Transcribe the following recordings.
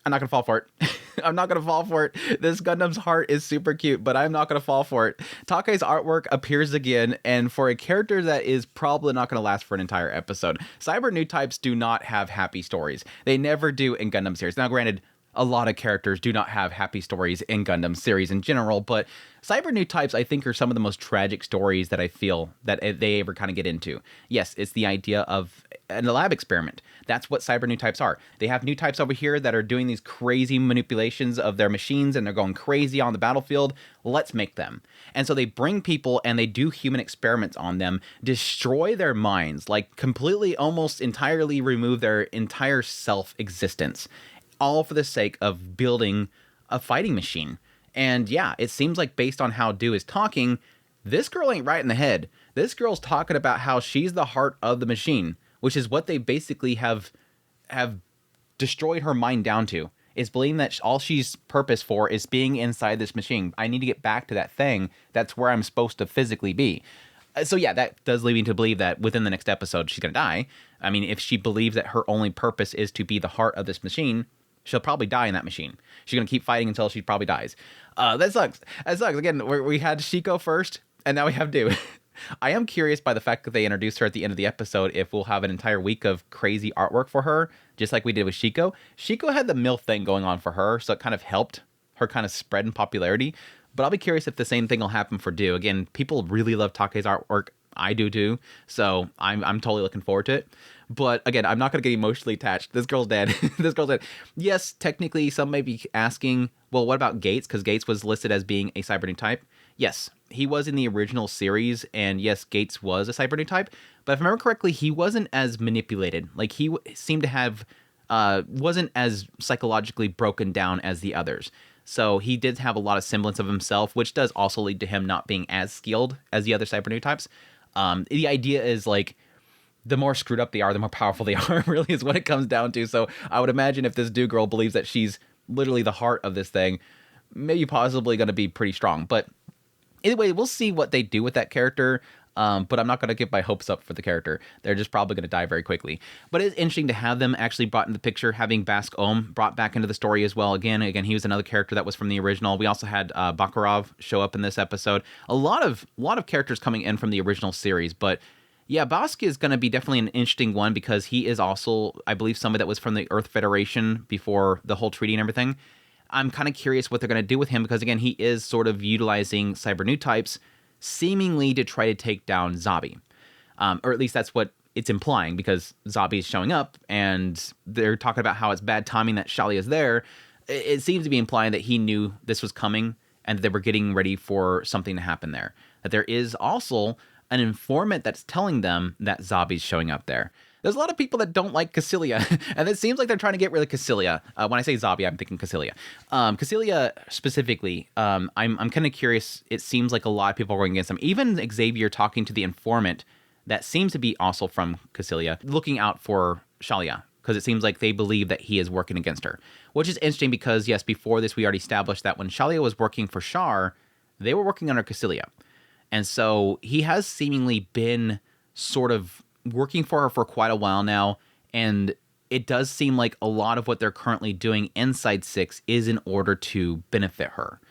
I'm not gonna fall for it. I'm not gonna fall for it. This Gundam's heart is super cute, but I'm not gonna fall for it. Takei's artwork appears again, and for a character that is probably not gonna last for an entire episode. Cyber Newtypes do not have happy stories. They never do in Gundam series. Now, granted, a lot of characters do not have happy stories in Gundam series in general, but Cyber Newtypes, I think, are some of the most tragic stories that I feel that they ever kind of get into. Yes, it's the idea of a lab experiment. That's what Cyber Newtypes are. They have Newtypes over here that are doing these crazy manipulations of their machines, and they're going crazy on the battlefield. Let's make them. And so they bring people and they do human experiments on them, destroy their minds, like completely, almost entirely remove their entire self-existence, all for the sake of building a fighting machine. And yeah, it seems like based on how Do is talking, this girl ain't right in the head. This girl's talking about how she's the heart of the machine, which is what they basically have destroyed her mind down to, is believing that all she's purpose for is being inside this machine. I need to get back to that thing. That's where I'm supposed to physically be. So yeah, that does lead me to believe that within the next episode, she's going to die. I mean, if she believes that her only purpose is to be the heart of this machine, she'll probably die in that machine. She's going to keep fighting until she probably dies. That sucks. That sucks. Again, we had Shiko first, and now we have Do. I am curious by the fact that they introduced her at the end of the episode if we'll have an entire week of crazy artwork for her, just like we did with Shiko. Shiko had the MILF thing going on for her, so it kind of helped her kind of spread in popularity. But I'll be curious if the same thing will happen for Do. Again, people really love Takei's artwork. I do too, so I'm totally looking forward to it. But again, I'm not going to get emotionally attached. This girl's dead. This girl's dead. Yes, technically, some may be asking, well, what about Gates? Because Gates was listed as being a Cyber Newtype. Yes, he was in the original series, and yes, Gates was a Cyber Newtype. But if I remember correctly, he wasn't as manipulated. Like, he seemed to have, wasn't as psychologically broken down as the others. So he did have a lot of semblance of himself, which does also lead to him not being as skilled as the other Cyber Newtypes. The idea is, like, the more screwed up they are, the more powerful they are, really is what it comes down to. So I would imagine if this Do girl believes that she's literally the heart of this thing, maybe possibly going to be pretty strong. But anyway, we'll see what they do with that character. But I'm not going to get my hopes up for the character. They're just probably going to die very quickly. But it's interesting to have them actually brought into the picture, having Bask Ohm brought back into the story as well. Again, he was another character that was from the original. We also had Bakurov show up in this episode. A lot of characters coming in from the original series. But yeah, Bask is going to be definitely an interesting one because he is also, I believe, somebody that was from the Earth Federation before the whole treaty and everything. I'm kind of curious what they're going to do with him because, again, he is sort of utilizing Cyber Newtypes seemingly to try to take down Zabi. Or at least that's what it's implying, because Zabi is showing up and they're talking about how it's bad timing that Challia is there. It seems to be implying that he knew this was coming and that they were getting ready for something to happen there. That there is also an informant that's telling them that Zabi's showing up there. There's a lot of people that don't like Kycillia, and it seems like they're trying to get rid of Kycillia. When I say Zabi, I'm thinking Kycillia. Kycillia specifically, I'm kind of curious. It seems like a lot of people are going against him. Even Xavier talking to the informant that seems to be also from Kycillia, looking out for Challia, because it seems like they believe that he is working against her. Which is interesting because, yes, before this we already established that when Challia was working for Char, they were working under Kycillia. And so he has seemingly been sort of working for her for quite a while now, and it does seem like a lot of what they're currently doing inside Six is in order to benefit her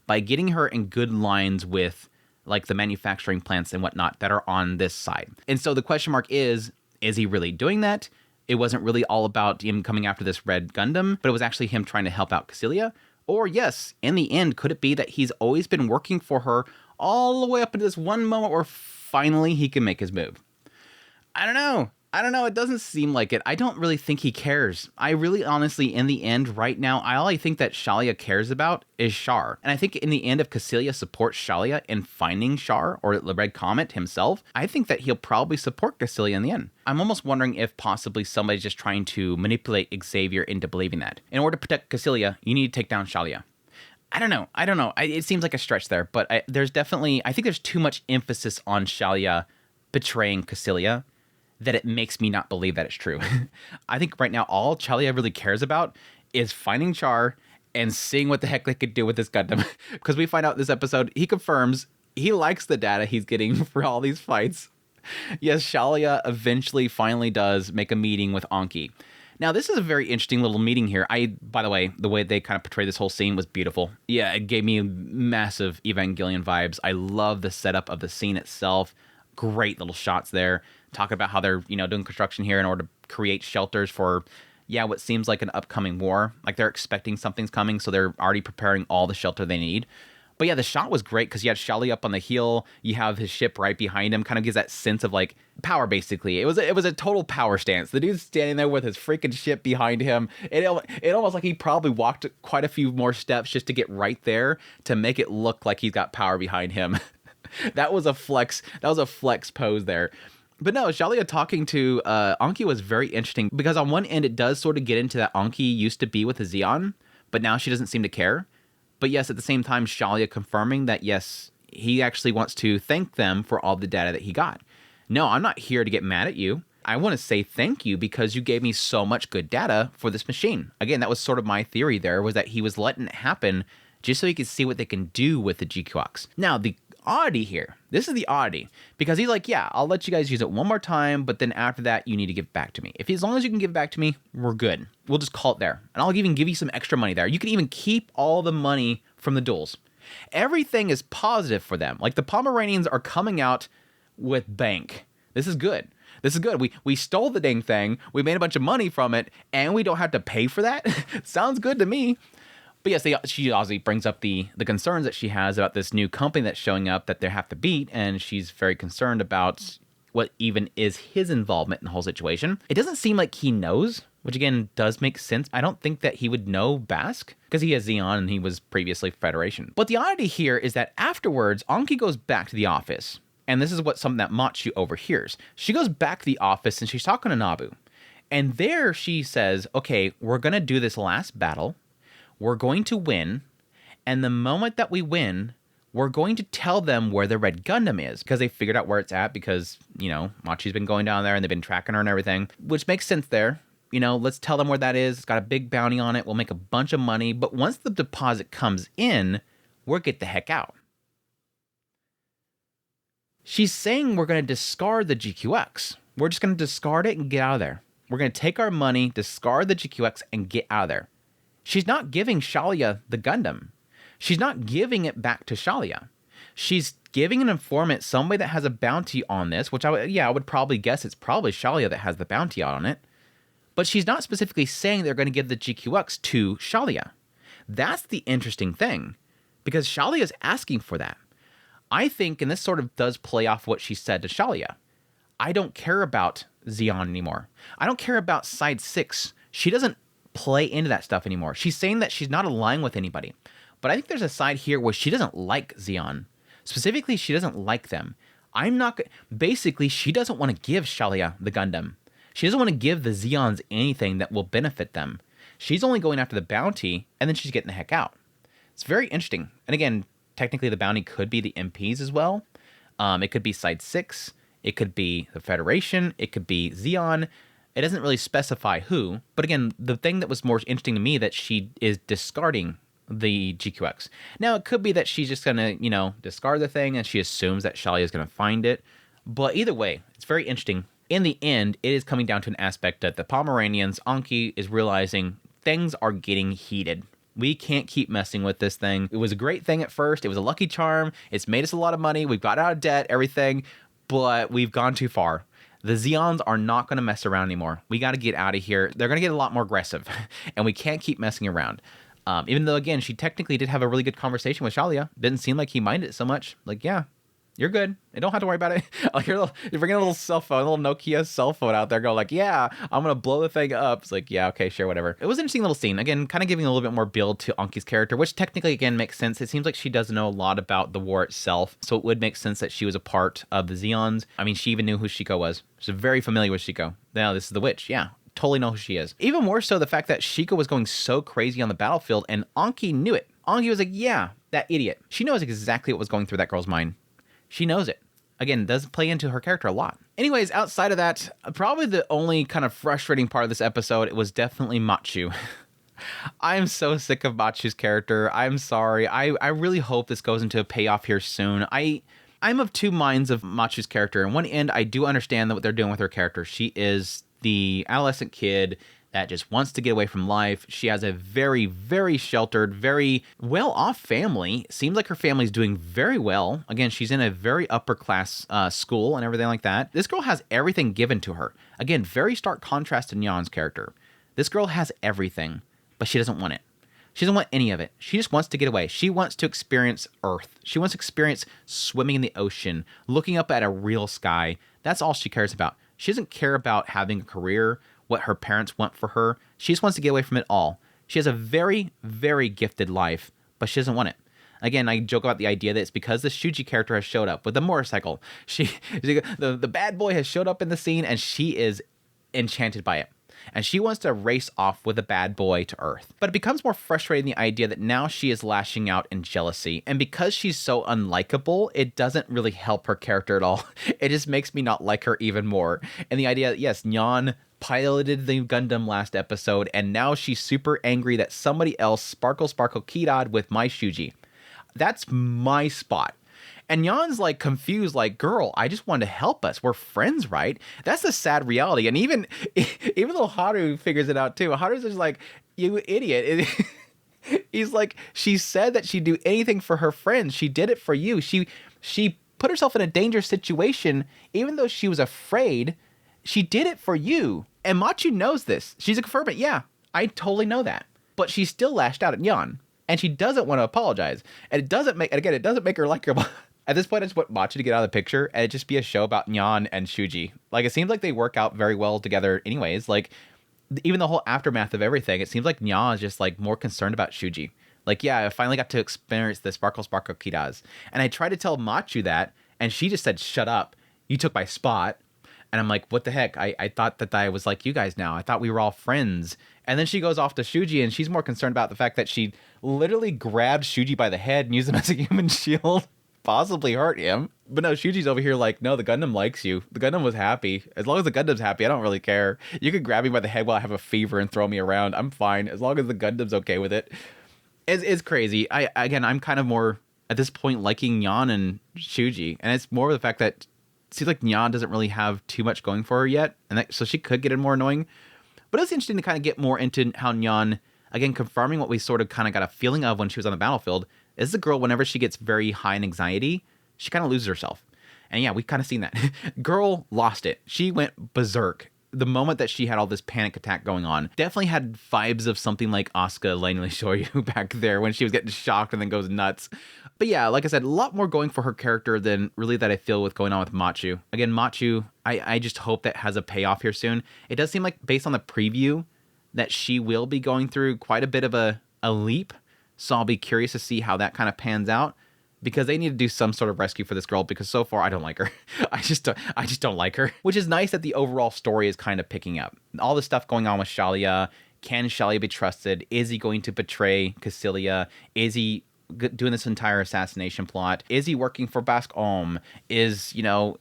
by getting her in good lines with, like, the manufacturing plants and whatnot that are on this side. And so the question mark is he really doing that? It wasn't really all about him coming after this red Gundam, but it was actually him trying to help out Kycillia. Or yes, in the end, could it be that he's always been working for her all the way up into this one moment where finally he can make his move? I don't know. It doesn't seem like it. I don't really think he cares. I really honestly, in the end, right now, all I think that Challia cares about is Char. And I think in the end, if Kycillia supports Challia in finding Char, or the Red Comet himself, I think that he'll probably support Kycillia in the end. I'm almost wondering if possibly somebody's just trying to manipulate Xavier into believing that. In order to protect Kycillia, you need to take down Challia. I don't know. It seems like a stretch there, but I think there's too much emphasis on Challia betraying Kycillia that it makes me not believe that it's true. I think right now all Challia really cares about is finding Char and seeing what the heck they could do with this Gundam. Because we find out this episode, he confirms he likes the data he's getting for all these fights. Yes, Challia eventually finally does make a meeting with Annqi. Now, this is a very interesting little meeting here. By the way, the way they kind of portrayed this whole scene was beautiful. Yeah, it gave me massive Evangelion vibes. I love the setup of the scene itself. Great little shots there. Talking about how they're, doing construction here in order to create shelters for, what seems like an upcoming war. Like they're expecting something's coming, so they're already preparing all the shelter they need. But yeah, the shot was great because you had Challia up on the hill. You have his ship right behind him. Kind of gives that sense of like power, basically. It was a total power stance. The dude's standing there with his freaking ship behind him. It almost like he probably walked quite a few more steps just to get right there to make it look like he's got power behind him. That was a flex. That was a flex pose there. But no, Challia talking to Annqi was very interesting because on one end, it does sort of get into that Annqi used to be with a Zeon, but now she doesn't seem to care. But yes, at the same time, Challia confirming that, yes, he actually wants to thank them for all the data that he got. No, I'm not here to get mad at you. I want to say thank you because you gave me so much good data for this machine. Again, that was sort of my theory there, was that he was letting it happen just so he could see what they can do with the GQuuuuuX. Now, the oddity here, this is the oddity, because he's like, yeah, I'll let you guys use it one more time, but then after that, you need to give it back to me. As long as you can give it back to me, we're good. We'll just call it there. And I'll even give you some extra money there. You can even keep all the money from the duels. Everything is positive for them. Like the Pomeranians are coming out with bank. This is good. This is good. We stole the dang thing. We made a bunch of money from it, and we don't have to pay for that. Sounds good to me. But yes, she obviously brings up the concerns that she has about this new company that's showing up that they have to beat, and she's very concerned about what even is his involvement in the whole situation. It doesn't seem like he knows, which again does make sense. I don't think that he would know Basque, because he has Zeon and he was previously Federation. But the oddity here is that afterwards, Annqi goes back to the office, and this is something that Machu overhears. She goes back to the office and she's talking to Nabu, and there she says, okay, we're going to do this last battle. We're going to win, and the moment that we win, we're going to tell them where the red Gundam is, because they figured out where it's at because, Machi's been going down there and they've been tracking her and everything, which makes sense there. Let's tell them where that is. It's got a big bounty on it. We'll make a bunch of money, but once the deposit comes in, we'll get the heck out. She's saying we're going to discard the GQuuuuuX. We're just going to discard it and get out of there. We're going to take our money, discard the GQuuuuuX, and get out of there. She's not giving Challia the Gundam. She's not giving it back to Challia. She's giving an informant, somebody that has a bounty on this, which I would probably guess it's probably Challia that has the bounty on it. But she's not specifically saying they're going to give the GQuuuuuX to Challia. That's the interesting thing, because Challia is asking for that. I think, and this sort of does play off what she said to Challia, I don't care about Zeon anymore. I don't care about Side 6. She doesn't play into that stuff anymore. She's saying that she's not aligned with anybody. But I think there's a side here where she doesn't like Zeon. Specifically, she doesn't like them. Basically, she doesn't want to give Challia the Gundam. She doesn't want to give the Zeons anything that will benefit them. She's only going after the bounty, and then she's getting the heck out. It's very interesting. And again, technically the bounty could be the MPs as well. It could be Side 6. It could be the Federation. It could be Zeon. It doesn't really specify who, but again, the thing that was more interesting to me that she is discarding the GQuuuuuX. Now, it could be that she's just going to, discard the thing and she assumes that Challia is going to find it. But either way, it's very interesting. In the end, it is coming down to an aspect that the Pomeranians, Annqi is realizing things are getting heated. We can't keep messing with this thing. It was a great thing at first. It was a lucky charm. It's made us a lot of money. We've got out of debt, everything, but we've gone too far. The Zeons are not going to mess around anymore. We got to get out of here. They're going to get a lot more aggressive, and we can't keep messing around. Even though, again, she technically did have a really good conversation with Challia. Didn't seem like he minded it so much. Like, yeah, you're good. You don't have to worry about it. Like, you're bringing a little cell phone, a little Nokia cell phone out there, go like, yeah, I'm going to blow the thing up. It's like, yeah, okay, sure, whatever. It was an interesting little scene. Again, kind of giving a little bit more build to Annqi's character, which technically, again, makes sense. It seems like she doesn't know a lot about the war itself, so it would make sense that she was a part of the Zeons. I mean, she even knew who Shiko was. She's very familiar with Shiko. Now, this is the witch, yeah. Totally know who she is. Even more so, the fact that Shiko was going so crazy on the battlefield, and Annqi knew it. Annqi was like, yeah, that idiot. She knows exactly what was going through that girl's mind. She knows it. Again, does play into her character a lot. Anyways, outside of that, probably the only kind of frustrating part of this episode, it was definitely Machu. I'm so sick of Machu's character. I'm sorry. I really hope this goes into a payoff here soon. I'm of two minds of Machu's character. On one end, I do understand that what they're doing with her character. She is the adolescent kid that just wants to get away from life. She has a very, very sheltered, very well-off family. Seems like her family's doing very well. Again, she's in a very upper-class school and everything like that. This girl has everything given to her. Again, very stark contrast to Nyan's character. This girl has everything, but she doesn't want it. She doesn't want any of it. She just wants to get away. She wants to experience Earth. She wants to experience swimming in the ocean, looking up at a real sky. That's all she cares about. She doesn't care about having a career, what her parents want for her. She just wants to get away from it all. She has a very, very gifted life, but she doesn't want it. Again, I joke about the idea that it's because the Shuji character has showed up with the motorcycle. The bad boy has showed up in the scene, and she is enchanted by it. And she wants to race off with the bad boy to Earth. But it becomes more frustrating, the idea that now she is lashing out in jealousy. And because she's so unlikable, it doesn't really help her character at all. It just makes me not like her even more. And the idea that, yes, Nyaan piloted the Gundam last episode, and now she's super angry that somebody else sparkle Kidou with my Shuji. That's my spot. And Nyan's like confused, like, girl, I just wanted to help us. We're friends, right? That's the sad reality. And even though Haru figures it out too, Haru's just like, you idiot. He's like, she said that she'd do anything for her friends. She did it for you. She put herself in a dangerous situation, even though she was afraid. She did it for you. And Machu knows this. She's a confirmant. Yeah, I totally know that. But she still lashed out at Nyaan. And she doesn't want to apologize. And it doesn't make her likable. At this point, I just want Machu to get out of the picture and it just be a show about Nyaan and Shuji. Like, it seems like they work out very well together anyways. Like, even the whole aftermath of everything, it seems like Nyaan is just, like, more concerned about Shuji. Like, yeah, I finally got to experience the sparkle Kidou's. And I tried to tell Machu that, and she just said, shut up. You took my spot. And I'm like, what the heck? I thought that I was like you guys now. I thought we were all friends. And then she goes off to Shuji, and she's more concerned about the fact that she literally grabbed Shuji by the head and used him as a human shield. Possibly hurt him. But no, Shuji's over here like, no, the Gundam likes you. The Gundam was happy. As long as the Gundam's happy, I don't really care. You could grab me by the head while I have a fever and throw me around. I'm fine. As long as the Gundam's okay with it. It's crazy. I'm kind of more, at this point, liking Nyaan and Shuji. And it's more of the fact that it seems like Nyaan doesn't really have too much going for her yet. And so she could get in more annoying. But it's interesting to kind of get more into how Nyaan, again, confirming what we sort of kind of got a feeling of when she was on the battlefield, is the girl, whenever she gets very high in anxiety, she kind of loses herself. And yeah, we've kind of seen that. Girl lost it. She went berserk the moment that she had all this panic attack going on. Definitely had vibes of something like Asuka Lanely Shoyu back there when she was getting shocked and then goes nuts. But yeah, like I said, a lot more going for her character than really that I feel with going on with Machu. Again, Machu, I just hope that has a payoff here soon. It does seem like, based on the preview, that she will be going through quite a bit of a leap. So I'll be curious to see how that kind of pans out, because they need to do some sort of rescue for this girl, because so far I don't like her. I just don't like her. Which is nice that the overall story is kind of picking up. All the stuff going on with Challia. Can Challia be trusted? Is he going to betray Kycillia? Is he doing this entire assassination plot? Is he working for Basque-Homme? Is,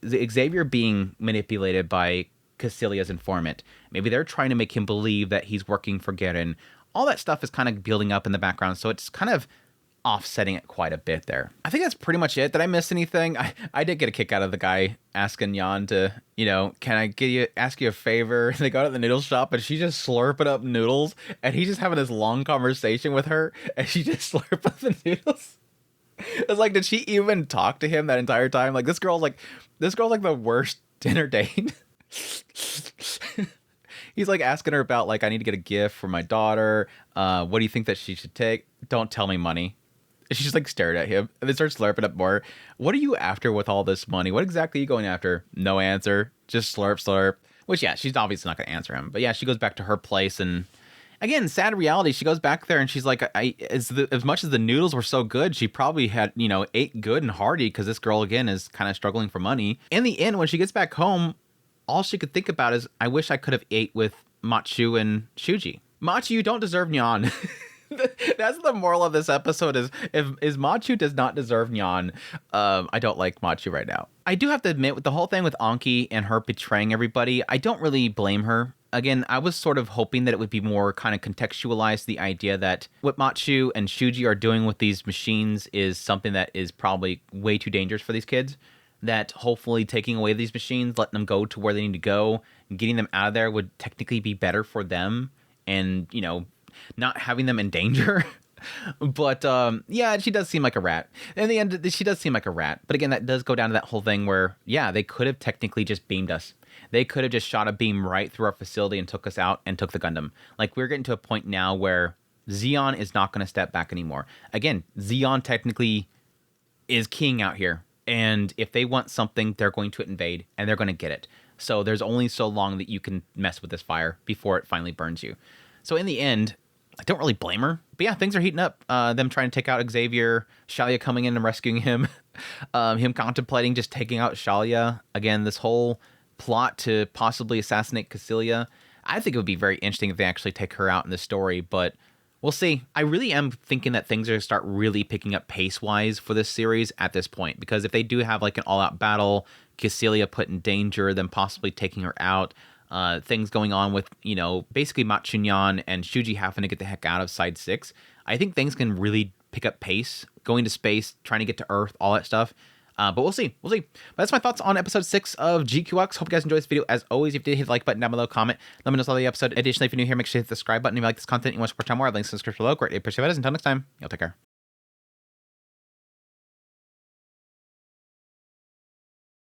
Xavier being manipulated by Kycillia's informant? Maybe they're trying to make him believe that he's working for Geren. All that stuff is kind of building up in the background, so it's kind of offsetting it quite a bit there. I think that's pretty much it. Did I miss anything? I did get a kick out of the guy asking Nyaan to, can I ask you a favor? They go to the noodle shop and she's just slurping up noodles, and he's just having this long conversation with her, and she just slurp up the noodles. It's like, did she even talk to him that entire time? Like, this girl's like the worst dinner date. He's like asking her about, like, I need to get a gift for my daughter. What do you think that she should take? Don't tell me money. She's just like stared at him and then starts slurping up more. What are you after with all this money? What exactly are you going after? No answer. Just slurp. Which, yeah, she's obviously not going to answer him. But yeah, she goes back to her place, and again, sad reality. She goes back there and she's like, as much as the noodles were so good, she probably had, ate good and hearty, because this girl, again, is kind of struggling for money. In the end, when she gets back home, all she could think about is, I wish I could have ate with Machu and Shuji. Machu, you don't deserve Nyaan. That's the moral of this episode, is Machu does not deserve Nyaan. I don't like Machu right now. I do have to admit, with the whole thing with Annqi and her betraying everybody, I don't really blame her. Again, I was sort of hoping that it would be more kind of contextualized, the idea that what Machu and Shuji are doing with these machines is something that is probably way too dangerous for these kids. That hopefully taking away these machines, letting them go to where they need to go, and getting them out of there would technically be better for them, and, you know, not having them in danger. But yeah, she does seem like a rat. In the end, she does seem like a rat. But again, that does go down to that whole thing where, yeah, they could have technically just beamed us. They could have just shot a beam right through our facility and took us out and took the Gundam. Like, we're getting to a point now where Zeon is not going to step back anymore. Again, Zeon technically is king out here. And if they want something, they're going to invade, and they're going to get it. So there's only so long that you can mess with this fire before it finally burns you. So in the end, I don't really blame her. But yeah, things are heating up. Them trying to take out Xavier, Challia coming in and rescuing him, him contemplating just taking out Challia. Again, this whole plot to possibly assassinate Kycillia. I think it would be very interesting if they actually take her out in the story, but we'll see. I really am thinking that things are going to start really picking up pace-wise for this series at this point, because if they do have like an all-out battle, Kycillia put in danger, then possibly taking her out, things going on with, you know, basically Machu and Shuji having to get the heck out of Side 6, I think things can really pick up pace, going to space, trying to get to Earth, all that stuff. But we'll see. We'll see. But that's my thoughts on episode 6 of GQuuuuuX. Hope you guys enjoyed this video. As always, if you did, hit the like button down below, comment, let me know about the episode. Additionally, if you're new here, make sure to hit the subscribe button if you like this content and you want to support more. Links in the description below. Greatly appreciate it. Until next time, y'all take care.